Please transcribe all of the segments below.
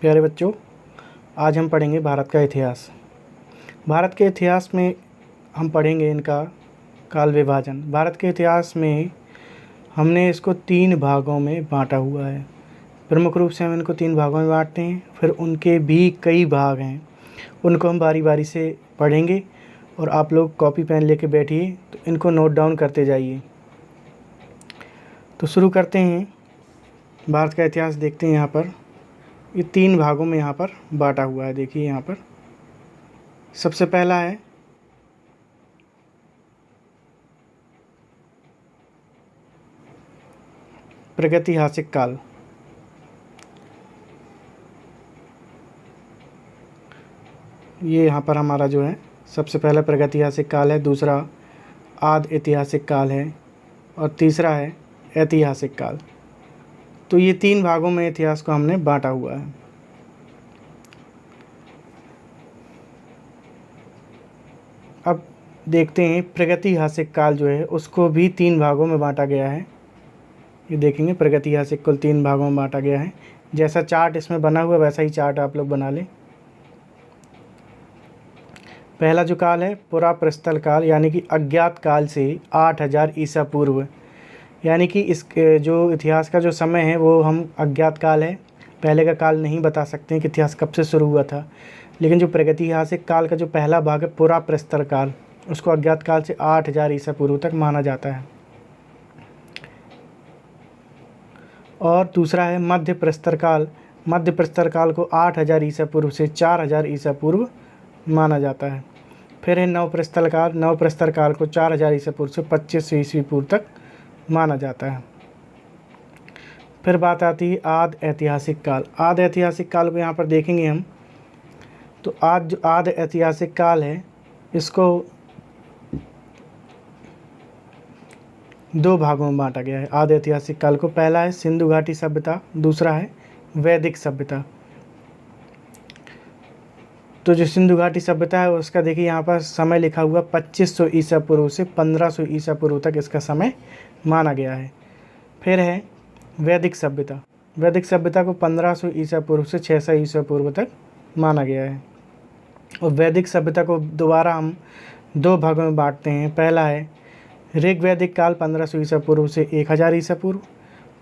प्यारे बच्चों, आज हम पढ़ेंगे भारत का इतिहास। भारत के इतिहास में हम पढ़ेंगे इनका काल विभाजन। भारत के इतिहास में हमने इसको 3 भागों में बांटा हुआ है। प्रमुख रूप से हम इनको 3 भागों में बांटते हैं, फिर उनके भी कई भाग हैं, उनको हम बारी बारी से पढ़ेंगे और आप लोग कॉपी पेन लेके बैठिए तो इनको नोट डाउन करते जाइए। तो शुरू करते हैं। भारत का इतिहास देखते हैं। यहाँ पर ये 3 भागों में यहाँ पर बांटा हुआ है। देखिए यहाँ पर सबसे पहला है प्रागैतिहासिक काल। ये यहाँ पर हमारा जो है सबसे पहला प्रागैतिहासिक काल है, दूसरा आदि ऐतिहासिक काल है और तीसरा है ऐतिहासिक काल। तो ये 3 भागों में इतिहास को हमने बांटा हुआ है। अब देखते हैं प्रागैतिहासिक काल जो है उसको भी 3 भागों में बांटा गया है। ये देखेंगे प्रागैतिहासिक कुल 3 भागों में बांटा गया है। जैसा चार्ट इसमें बना हुआ वैसा ही चार्ट आप लोग बना लें। पहला जो काल है पुरा प्रस्तल काल, यानी कि अज्ञात काल से 8000 ईसा पूर्व, यानी कि इस जो इतिहास का जो समय है वो हम अज्ञात काल है, पहले का काल नहीं बता सकते हैं कि इतिहास कब से शुरू हुआ था। लेकिन जो प्रागैतिहासिक काल का जो पहला भाग है पुरा प्रस्तर काल, उसको अज्ञात काल से 8000 ईसा पूर्व तक माना जाता है। और दूसरा है मध्य प्रस्तर काल। मध्य प्रस्तर काल को 8000 ईसा पूर्व से 4000 ईसा पूर्व माना जाता है। फिर है नव प्रस्तर काल। नव प्रस्तर काल को 4000 ईसा पूर्व से 2500 ईस्वी पूर्व तक माना जाता है। फिर बात आती है आदि ऐतिहासिक काल। आदि ऐतिहासिक काल को यहाँ पर देखेंगे हम। तो आज जो आदि ऐतिहासिक काल है इसको 2 भागों में बांटा गया है। आदि ऐतिहासिक काल को पहला है सिंधु घाटी सभ्यता, दूसरा है वैदिक सभ्यता। तो जो सिंधु घाटी सभ्यता है उसका देखिए यहाँ पर समय लिखा हुआ 2500 ईसा पूर्व से 1500 ईसा पूर्व तक इसका समय माना गया है। फिर है वैदिक सभ्यता। वैदिक सभ्यता को 1500 ईसा पूर्व से 600 ईसा पूर्व तक माना गया है। और वैदिक सभ्यता को दोबारा हम 2 भागों में बांटते हैं। पहला है ऋग्वैदिक काल 1500 ईसा पूर्व से 1000 ईसा पूर्व।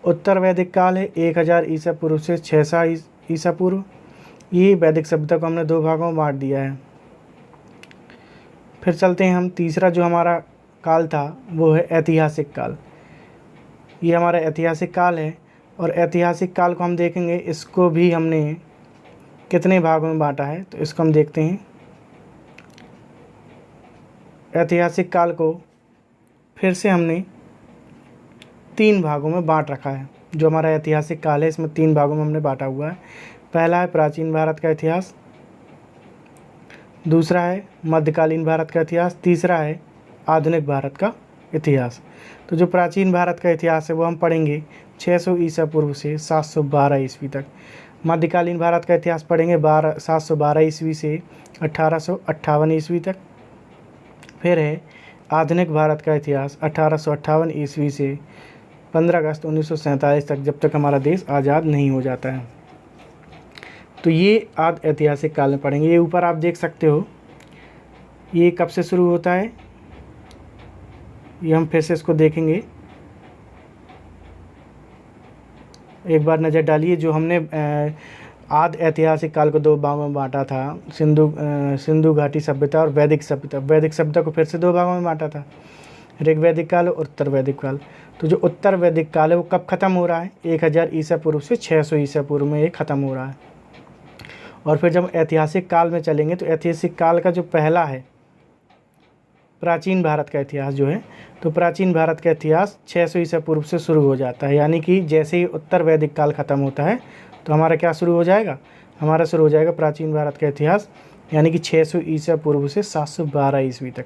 उत्तर वैदिक काल है 1000 ईसा पूर्व से 600 ईसा पूर्व। ये वैदिक सभ्यता को हमने 2 भागों में बांट दिया है। फिर चलते हैं हम, तीसरा जो हमारा काल था वो है ऐतिहासिक काल। ये हमारा ऐतिहासिक काल है और ऐतिहासिक काल को हम देखेंगे, इसको भी हमने कितने भागों में बांटा है तो इसको हम देखते हैं। ऐतिहासिक काल को फिर से हमने 3 भागों में बांट रखा है। जो हमारा ऐतिहासिक काल है इसमें 3 भागों में हमने बांटा हुआ है। पहला है प्राचीन भारत का इतिहास, दूसरा है मध्यकालीन भारत का इतिहास, तीसरा है आधुनिक भारत का इतिहास। तो जो प्राचीन भारत का इतिहास है वो हम पढ़ेंगे 600 ईसा पूर्व से 712 ईस्वी तक। मध्यकालीन भारत का इतिहास पढ़ेंगे 712 ईस्वी से 1858 ईस्वी तक। फिर है आधुनिक भारत का इतिहास 1858 ईस्वी से 15 अगस्त 1947 तक, जब तक हमारा देश आज़ाद नहीं हो जाता है। तो ये आदि ऐतिहासिक काल में पढ़ेंगे। ये ऊपर आप देख सकते हो ये कब से शुरू होता है, ये हम फिर से इसको देखेंगे। एक बार नज़र डालिए। जो हमने आदि ऐतिहासिक काल को 2 भागों में बांटा था, सिंधु घाटी सभ्यता और वैदिक सभ्यता। वैदिक सभ्यता को फिर से 2 भागों में बांटा था, ऋग्वैदिक काल और उत्तर वैदिक काल। तो जो उत्तर वैदिक काल है वो कब ख़त्म हो रहा है, 1000 ईसा पूर्व से 600 ईसा पूर्व में ये ख़त्म हो रहा है। और फिर जब ऐतिहासिक काल में चलेंगे तो ऐतिहासिक काल का जो पहला है प्राचीन भारत का इतिहास जो है, तो प्राचीन भारत का इतिहास 600 ईसा पूर्व से शुरू हो जाता है। यानी कि जैसे ही उत्तर वैदिक काल ख़त्म होता है तो हमारा क्या शुरू हो जाएगा, हमारा शुरू हो जाएगा प्राचीन भारत का इतिहास, यानी कि 600 ईसा पूर्व से 712 ईस्वी तक।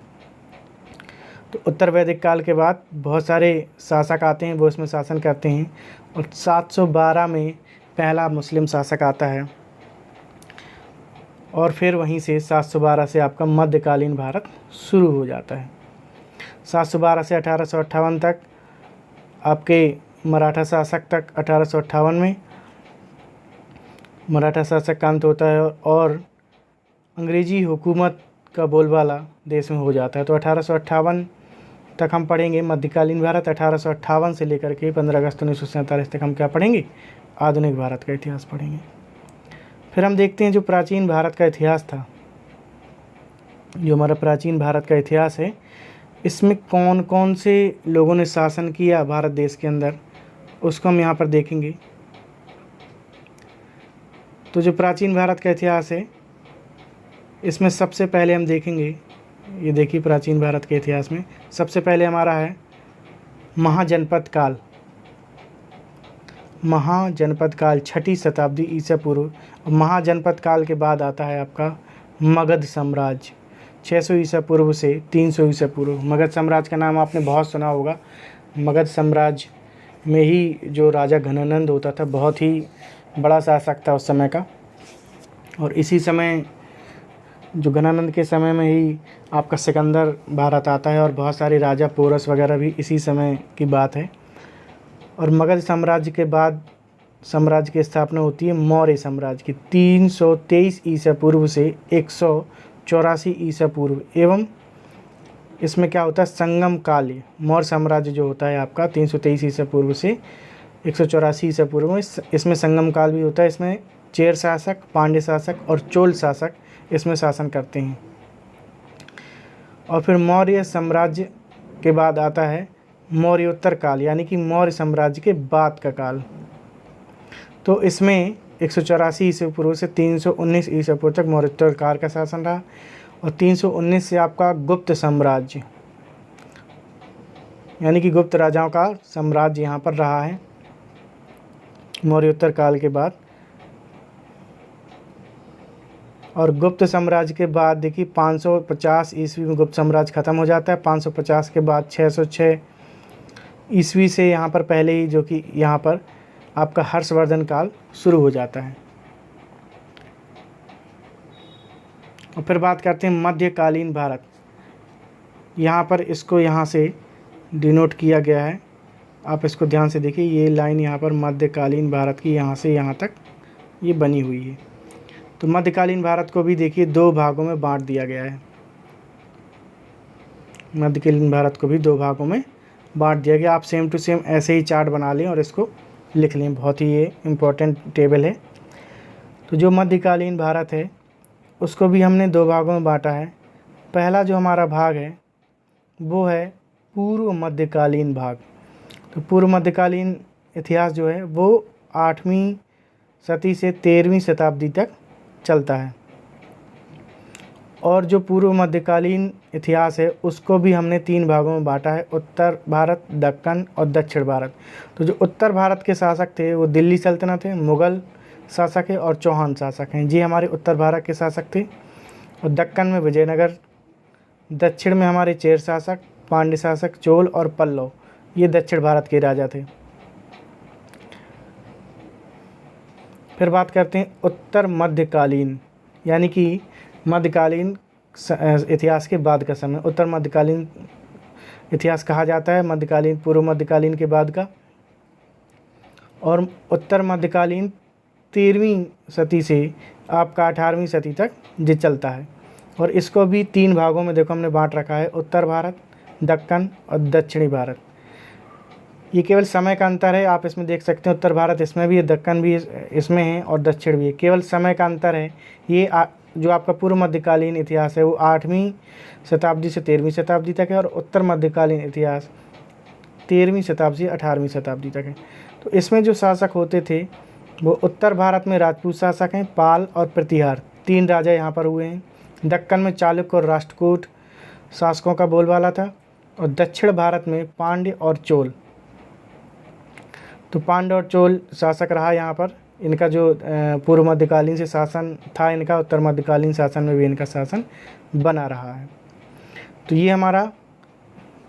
तो उत्तर वैदिक काल के बाद बहुत सारे शासक आते हैं, वो इसमें शासन करते हैं। और 712 में पहला मुस्लिम शासक आता है और फिर वहीं से 712 से आपका मध्यकालीन भारत शुरू हो जाता है। 712 से 1858 तक आपके मराठा शासक तक 1858 में, मराठा शासक का अंत होता है और अंग्रेज़ी हुकूमत का बोलबाला देश में हो जाता है। तो 1858 तक हम पढ़ेंगे मध्यकालीन भारत। 1858 से लेकर के 15 अगस्त 1947 तक हम क्या पढ़ेंगे? आधुनिक भारत का इतिहास पढ़ेंगे। फिर हम देखते हैं जो प्राचीन भारत का इतिहास था, जो हमारा प्राचीन भारत का इतिहास है, इसमें कौन कौन से लोगों ने शासन किया भारत देश के अंदर, उसको हम यहाँ पर देखेंगे। तो जो प्राचीन भारत का इतिहास है, इसमें सबसे पहले हम देखेंगे, ये देखिए प्राचीन भारत के इतिहास में सबसे पहले हमारा है महाजनपद काल। महाजनपद काल 6ठी शताब्दी ईसा पूर्व। महाजनपद काल के बाद आता है आपका मगध साम्राज्य 600 ईसा पूर्व से 300 ईसा पूर्व। मगध साम्राज्य का नाम आपने बहुत सुना होगा। मगध साम्राज्य में ही जो राजा घनानंद होता था, बहुत ही बड़ा शासक था उस समय का। और इसी समय जो घनानंद के समय में ही आपका सिकंदर भारत आता है और बहुत सारे राजा पोरस वगैरह भी इसी समय की बात है। और मगध साम्राज्य के बाद साम्राज्य की स्थापना होती है मौर्य साम्राज्य की 323 ईसा पूर्व से 184 ईसा पूर्व। एवं इसमें क्या होता है? संगम काल। मौर्य साम्राज्य जो होता है आपका 323 ईसा पूर्व से 184 ईसा पूर्व में, इसमें संगम काल भी होता है। इसमें चेर शासक, पांड्य शासक और चोल शासक इसमें शासन करते हैं। और फिर मौर्य साम्राज्य के बाद आता है मौर्योत्तर काल, यानी कि मौर्य साम्राज्य के बाद का काल। तो इसमें 184 ईसा पूर्व से 319 ईसा पूर्व तक मौर्योत्तर काल का शासन रहा। और 319 से आपका गुप्त साम्राज्य, यानी कि गुप्त राजाओं का साम्राज्य यहाँ पर रहा है मौर्योत्तर काल के बाद। और गुप्त साम्राज्य के बाद देखिए 550 ईस्वी में गुप्त साम्राज्य ख़त्म हो जाता है। 550 के बाद 606 ईस्वी से यहाँ पर पहले ही जो कि यहाँ पर आपका हर्षवर्धन काल शुरू हो जाता है। और फिर बात करते हैं मध्यकालीन भारत। यहाँ पर इसको यहाँ से डिनोट किया गया है, आप इसको ध्यान से देखिए। ये लाइन यहाँ पर मध्यकालीन भारत की यहाँ से यहाँ तक ये बनी हुई है। तो मध्यकालीन भारत को भी देखिए 2 भागों में बांट दिया गया है। मध्यकालीन भारत को भी 2 भागों में बांट दिया गया। आप सेम टू सेम ऐसे ही चार्ट बना लें और इसको लिख लें, बहुत ही ये इम्पोर्टेंट टेबल है। तो जो मध्यकालीन भारत है उसको भी हमने 2 भागों में बांटा है। पहला जो हमारा भाग है वो है पूर्व मध्यकालीन भाग। तो पूर्व मध्यकालीन इतिहास जो है वो 8वीं सदी से 13वीं शताब्दी तक चलता है। और जो पूर्व मध्यकालीन इतिहास है उसको भी हमने 3 भागों में बांटा है, उत्तर भारत, दक्कन और दक्षिण भारत। तो जो उत्तर भारत के शासक थे वो दिल्ली सल्तनत है, मुग़ल शासक है और चौहान शासक हैं, जी हमारे उत्तर भारत के शासक थे। और दक्कन में विजयनगर, दक्षिण में हमारे चेर शासक, पांड्य शासक, चोल और पल्लव, ये दक्षिण भारत के राजा थे। फिर बात करते हैं उत्तर मध्यकालीन, यानी कि मध्यकालीन इतिहास के बाद का समय उत्तर मध्यकालीन इतिहास कहा जाता है, मध्यकालीन पूर्व मध्यकालीन के बाद का। और उत्तर मध्यकालीन 13वीं सदी से आपका 18वीं सदी तक ये चलता है। और इसको भी 3 भागों में देखो हमने बांट रखा है, उत्तर भारत, दक्कन और दक्षिणी भारत। ये केवल समय का अंतर है, आप इसमें देख सकते हैं उत्तर भारत इसमें भी है, दक्कन भी इसमें है और दक्षिण भी है, केवल समय का अंतर है। ये जो आपका पूर्व मध्यकालीन इतिहास है वो 8वीं शताब्दी से 13वीं शताब्दी तक है और उत्तर मध्यकालीन इतिहास 13वीं शताब्दी से 18वीं शताब्दी तक है। तो इसमें जो शासक होते थे वो उत्तर भारत में राजपूत शासक हैं, पाल और प्रतिहार, 3 राजा यहाँ पर हुए हैं। दक्कन में चालुक्य और राष्ट्रकूट शासकों का बोलबाला था। और दक्षिण भारत में पांड्य और चोल, तो पांड्य और चोल शासक रहा यहाँ पर। इनका जो पूर्व मध्यकालीन से शासन था इनका, उत्तर मध्यकालीन शासन में भी इनका शासन बना रहा है। तो ये हमारा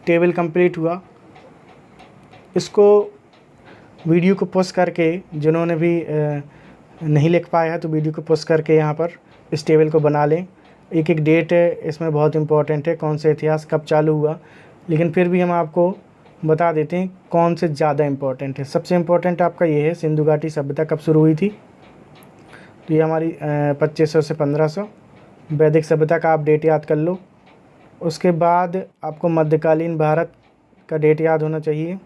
टेबल कंप्लीट हुआ। इसको वीडियो को पोस्ट करके जिन्होंने भी नहीं लिख पाया है तो वीडियो को पोस्ट करके यहाँ पर इस टेबल को बना लें। एक एक डेट है इसमें बहुत इंपॉर्टेंट है, कौन सा इतिहास कब चालू हुआ, लेकिन फिर भी हम आपको बता देते हैं कौन से ज़्यादा इम्पोर्टेंट है। सबसे इम्पोर्टेंट आपका ये है सिंधु घाटी सभ्यता कब शुरू हुई थी। तो ये हमारी 2500 से 1500 वैदिक सभ्यता का आप डेट याद कर लो। उसके बाद आपको मध्यकालीन भारत का डेट याद होना चाहिए,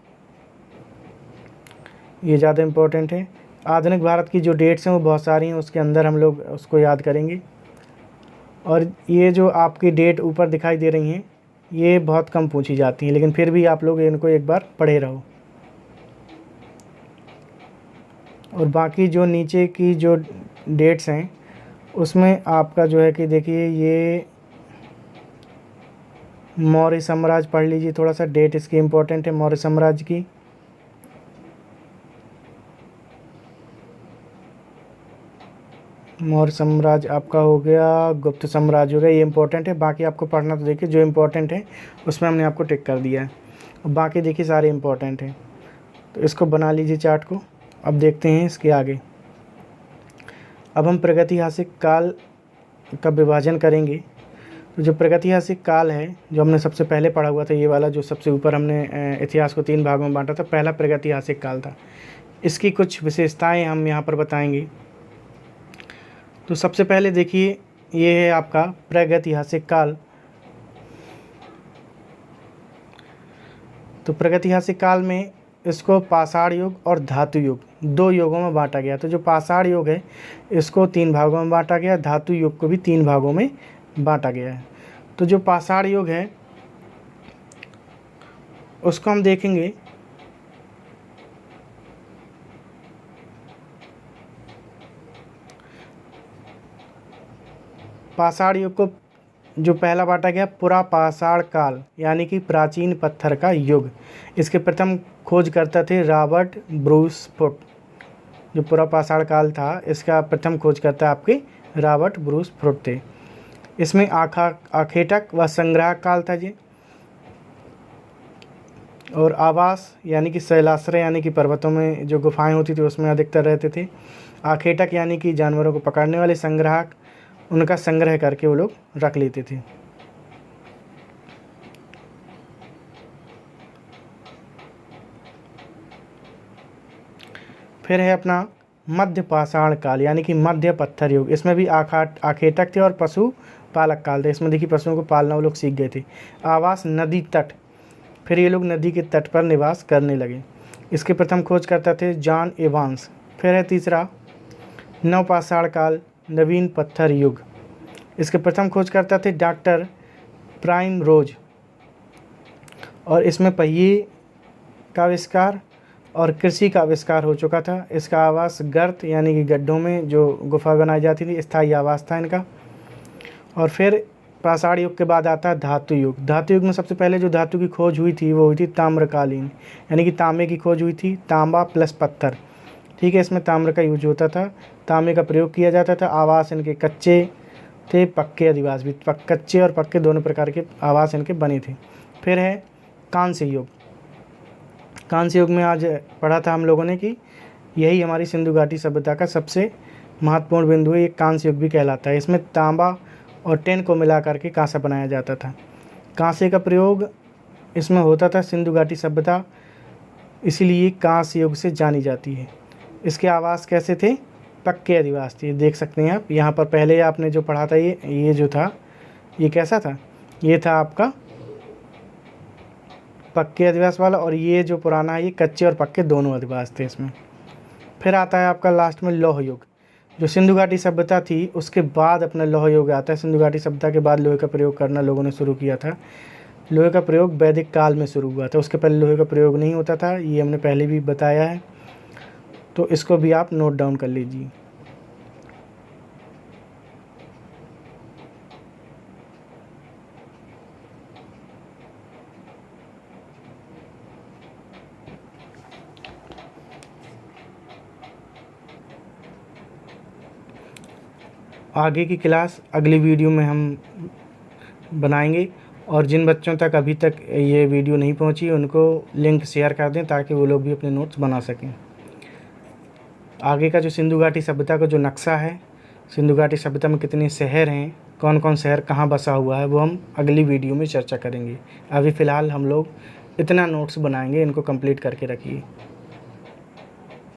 ये ज़्यादा इम्पोर्टेंट है। आधुनिक भारत की जो डेट्स हैं वो बहुत सारी हैं, उसके अंदर हम लोग उसको याद करेंगे। और ये जो आपकी डेट ऊपर दिखाई दे रही हैं ये बहुत कम पूछी जाती हैं, लेकिन फिर भी आप लोग इनको एक बार पढ़े रहो। और बाकी जो नीचे की जो डेट्स हैं उसमें आपका जो है कि देखिए ये मौर्य साम्राज्य पढ़ लीजिए, थोड़ा सा डेट इसकी इम्पोर्टेंट है मौर्य साम्राज्य की। मौर्य साम्राज्य आपका हो गया, गुप्त साम्राज्य हो गया, ये इंपॉर्टेंट है। बाकी आपको पढ़ना तो देखिए जो इम्पोर्टेंट है उसमें हमने आपको टिक कर दिया है, और बाकी देखिए सारे इम्पोर्टेंट हैं। तो इसको बना लीजिए चार्ट को। अब देखते हैं इसके आगे। अब हम प्रागैतिहासिक काल का विभाजन करेंगे। तो जो प्रागैतिहासिक काल है जो हमने सबसे पहले पढ़ा हुआ था, ये वाला जो सबसे ऊपर हमने इतिहास को 3 भागों में बांटा था, पहला प्रागैतिहासिक काल था। इसकी कुछ विशेषताएं हम यहाँ पर बताएंगे। तो सबसे पहले देखिए ये है आपका प्रागैतिहासिक काल। तो प्रागैतिहासिक काल में इसको पाषाण युग और धातु युग 2 युगों में बांटा गया। तो जो पाषाण युग है इसको 3 भागों में बांटा गया, धातु युग को भी 3 भागों में बांटा गया है। तो जो पाषाण युग है उसको हम देखेंगे पाषाण युग को जो पहला बांटा गया पुरा पाषाण काल, यानी कि प्राचीन पत्थर का युग। इसके प्रथम खोजकर्ता थे रॉबर्ट ब्रूस फुट। जो पुरा पाषाण काल था इसका प्रथम खोजकर्ता आपके रॉबर्ट ब्रूस फुट थे। इसमें आखेटक व संग्रह काल था जी। और आवास यानी कि शैलाश्रय यानी कि पर्वतों में जो गुफाएं होती थी उसमें अधिकतर रहते थे। आखेटक यानी कि जानवरों को पकड़ने वाले, संग्राहक उनका संग्रह करके वो लोग रख लेते थे। फिर है अपना मध्य पाषाण काल यानी कि मध्य पत्थर युग। इसमें भी आखेटक थे और पशु पालक काल थे। इसमें देखिए पशुओं को पालना वो लोग सीख गए थे। आवास नदी तट, फिर ये लोग नदी के तट पर निवास करने लगे। इसके प्रथम खोज करता थे जॉन एवांस। फिर है तीसरा नवपाषाण काल, नवीन पत्थर युग। इसके प्रथम खोज करता थे डॉक्टर प्राइम रोज, और इसमें पहिए का आविष्कार और कृषि का आविष्कार हो चुका था। इसका आवास गर्त यानी कि गड्ढों में जो गुफा बनाई जाती थी, स्थायी आवास था इनका। और फिर पाषाण युग के बाद आता है धातु युग। धातु युग में सबसे पहले जो धातु की खोज हुई थी वो हुई थी ताम्रकालीन, यानी कि तांबे की खोज हुई थी, तांबा प्लस पत्थर। ठीक है, इसमें ताम्र का यूज होता था, तांबे का प्रयोग किया जाता था। आवास इनके कच्चे थे, पक्के अधिवास भी, कच्चे और पक्के दोनों प्रकार के आवास इनके बने थे। फिर है कांस्य युग। कांस्य युग में आज पढ़ा था हम लोगों ने कि यही हमारी सिंधु घाटी सभ्यता का सबसे महत्वपूर्ण बिंदु है, ये कांस्य युग भी कहलाता है। इसमें तांबा और टिन को मिला करके कांसा बनाया जाता था। कांसे का प्रयोग इसमें होता था। सिंधु घाटी सभ्यता इसीलिए कांस्य युग से जानी जाती है। इसके आवास कैसे थे? पक्के अधिवास थे। देख सकते हैं आप यहाँ पर, पहले आपने जो पढ़ा था ये जो था ये कैसा था? ये था आपका पक्के अधिवास वाला, और ये जो पुराना है ये कच्चे और पक्के दोनों अधिवास थे इसमें। फिर आता है आपका लास्ट में लौह युग। जो सिंधु घाटी सभ्यता थी उसके बाद अपना लौह युग आता है। सिंधु घाटी सभ्यता के बाद लोहे का प्रयोग करना लोगों ने शुरू किया था। लोहे का प्रयोग वैदिक काल में शुरू हुआ था, उसके पहले लोहे का प्रयोग नहीं होता था, ये हमने पहले भी बताया है। तो इसको भी आप नोट डाउन कर लीजिए। आगे की क्लास अगली वीडियो में हम बनाएंगे, और जिन बच्चों तक अभी तक ये वीडियो नहीं पहुंची उनको लिंक शेयर कर दें ताकि वो लोग भी अपने नोट्स बना सकें। आगे का जो सिंधु घाटी सभ्यता का जो नक्शा है, सिंधु घाटी सभ्यता में कितने शहर हैं, कौन कौन शहर कहाँ बसा हुआ है, वो हम अगली वीडियो में चर्चा करेंगे। अभी फ़िलहाल हम लोग इतना नोट्स बनाएंगे, इनको कंप्लीट करके रखिए।